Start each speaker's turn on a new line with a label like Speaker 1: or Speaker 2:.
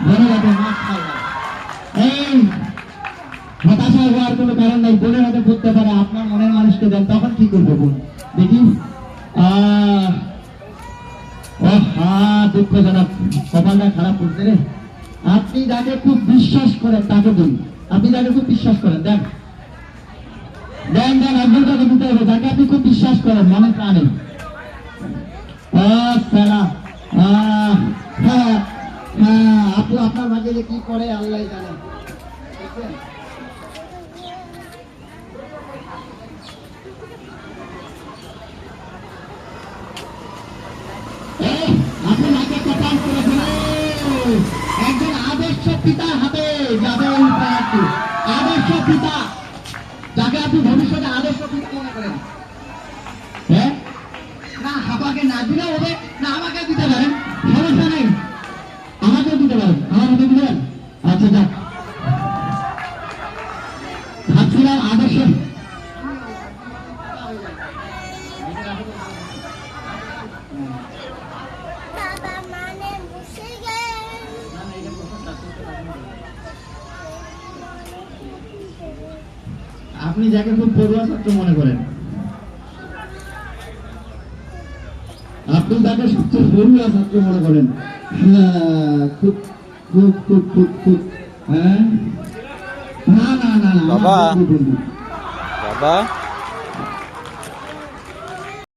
Speaker 1: ধরে যাবে মাশাআল্লাহ। এই হতাশা হওয়ার কোনো কারণ নাই, বোনের হাতে পড়তে পারে, আপনার মনের মানুষকে দেন, তখন কি করবে বোন দেখি। দুঃখজনক, কপালটা খারাপ করতে রে। আপনি যাকে খুব বিশ্বাস করেন তাকে দিন, আপনি যাকে খুব বিশ্বাস করেন দেন দেন দেন, একজন তাকে দিতে হবে যাকে আপনি খুব বিশ্বাস করেন মনে প্রাণে। আপু আপনার ভাগ্যে যে কি করে আল্লাহ জানে। আপনি মাকে কপাল করে একজন আদর্শ পিতার হাতে যাবে এই উপহারটি। আদর্শ পিতা যাকে আপনি ভবিষ্যতে আদর্শ পিতা মনে করেন। হ্যাঁ না, হাবাকে না দিলে হবে না, আমাকে দিতে পারেন, সমস্যা নেই, আমাকেও দিতে পারেন, আমার হাতে দিবেন। আচ্ছা যাক, ভাবছিলাম আদর্শ আপনি যাকে খুব পড়ুয়া ছাত্র মনে করেন, আপনি যাকে সবচেয়ে পড়ুয়া ছাত্র মনে করেন, খুব খুব খুব খুব খুব হ্যাঁ, না না না না
Speaker 2: বাবা বাবা